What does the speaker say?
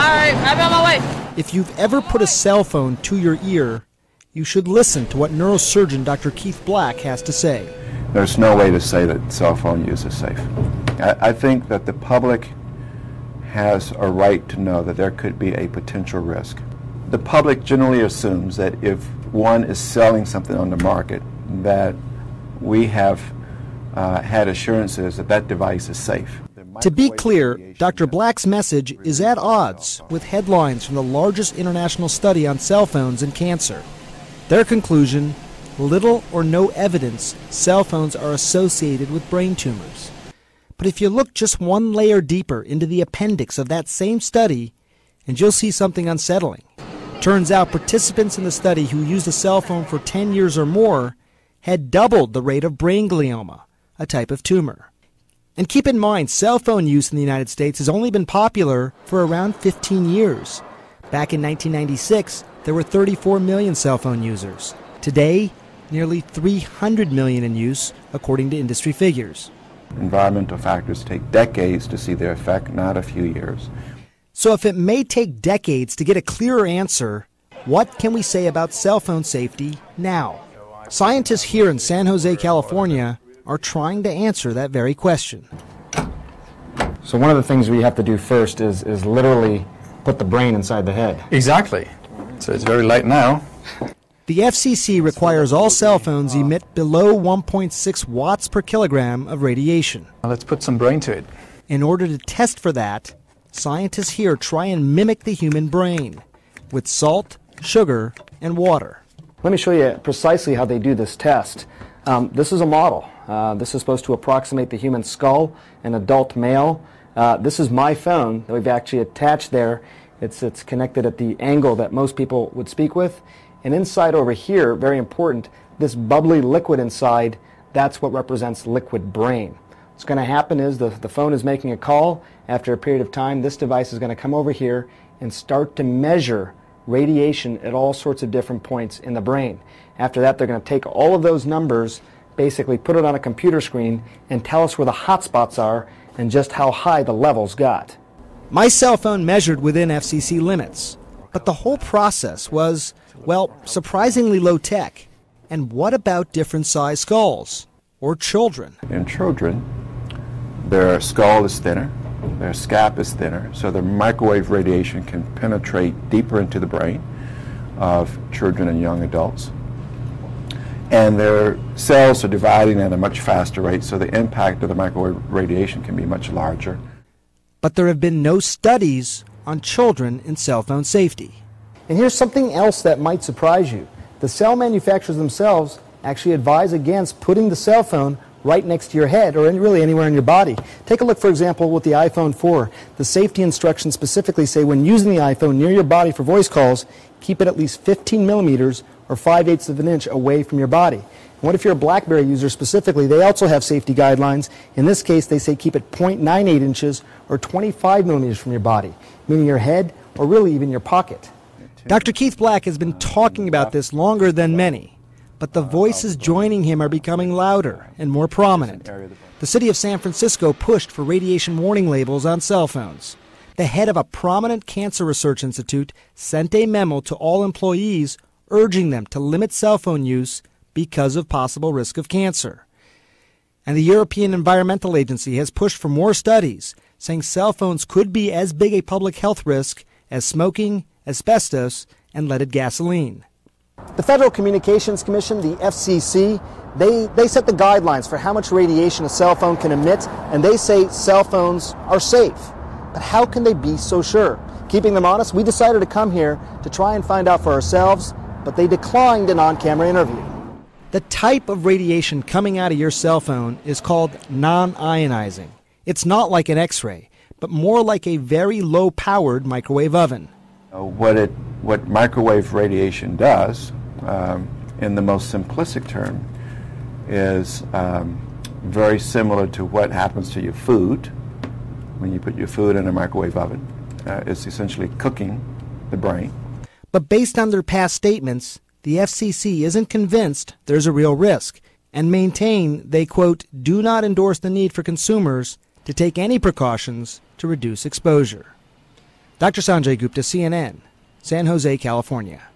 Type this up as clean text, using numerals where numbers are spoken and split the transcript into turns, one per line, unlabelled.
right, I'm on my way.
If you've ever put a cell phone to your ear, you should listen to what neurosurgeon Dr. Keith Black has to say.
There's no way to say that cell phone use is safe. I think that the public has a right to know that there could be a potential risk. The public generally assumes that if one is selling something on the market, that we have had assurances that that device is safe.
To be clear, Dr. Black's message is at odds with headlines from the largest international study on cell phones and cancer. Their conclusion, little or no evidence cell phones are associated with brain tumors. But if you look just one layer deeper into the appendix of that same study, and you'll see something unsettling. Turns out participants in the study who used a cell phone for 10 years or more had doubled the rate of brain glioma, a type of tumor. And keep in mind, cell phone use in the United States has only been popular for around 15 years. Back in 1996, there were 34 million cell phone users. Today, nearly 300 million in use, according to industry figures.
Environmental factors take decades to see their effect, not a few years.
So if it may take decades to get a clearer answer, what can we say about cell phone safety now? Scientists here in San Jose, California, are trying to answer that very question.
So one of the things we have to do first is literally put the brain inside the head.
Exactly. So it's very light now.
The FCC requires all cell phones emit below 1.6 watts per kilogram of radiation.
Well, let's put some brain to it.
In order to test for that, scientists here try and mimic the human brain with salt, sugar, and water.
Let me show you precisely how they do this test. This is a model. This is supposed to approximate the human skull, an adult male. This is my phone that we've actually attached there. It's connected at the angle that most people would speak with. And inside over here, very important, this bubbly liquid inside, that's what represents liquid brain. What's going to happen is the phone is making a call. After a period of time, this device is going to come over here and start to measure radiation at all sorts of different points in the brain. After that, they're going to take all of those numbers, basically put it on a computer screen, and tell us where the hot spots are and just how high the levels got.
My cell phone measured within FCC limits, but the whole process was, well, surprisingly low tech. And what about different size skulls? Or children?
In children, their skull is thinner, their scalp is thinner, so the microwave radiation can penetrate deeper into the brain of children and young adults. And their cells are dividing at a much faster rate, so the impact of the microwave radiation can be much larger.
But there have been no studies on children in cell phone safety.
And here's something else that might surprise you. The cell manufacturers themselves actually advise against putting the cell phone right next to your head or really anywhere in your body. Take a look, for example, with the iPhone 4. The safety instructions specifically say when using the iPhone near your body for voice calls, keep it at least 15 millimeters or 5/8 of an inch away from your body. And what if you're a BlackBerry user specifically? They also have safety guidelines. In this case, they say keep it 0.98 inches or 25 millimeters from your body, meaning your head or really even your pocket.
Dr. Keith Black has been talking about this longer than many, but the voices joining him are becoming louder and more prominent. The city of San Francisco pushed for radiation warning labels on cell phones. The head of a prominent cancer research institute sent a memo to all employees urging them to limit cell phone use because of possible risk of cancer. And the European Environmental Agency has pushed for more studies, saying cell phones could be as big a public health risk as smoking, asbestos, and leaded gasoline.
The Federal Communications Commission, the FCC, they set the guidelines for how much radiation a cell phone can emit, and they say cell phones are safe. But how can they be so sure? Keeping them honest, we decided to come here to try and find out for ourselves, but they declined an on-camera interview.
The type of radiation coming out of your cell phone is called non-ionizing. It's not like an X-ray, but more like a very low-powered microwave oven.
What microwave radiation does, in the most simplistic term, is very similar to what happens to your food when you put your food in a microwave oven. It's essentially cooking the brain.
But based on their past statements, the FCC isn't convinced there's a real risk and maintain they, quote, do not endorse the need for consumers to take any precautions to reduce exposure. Dr. Sanjay Gupta, CNN, San Jose, California.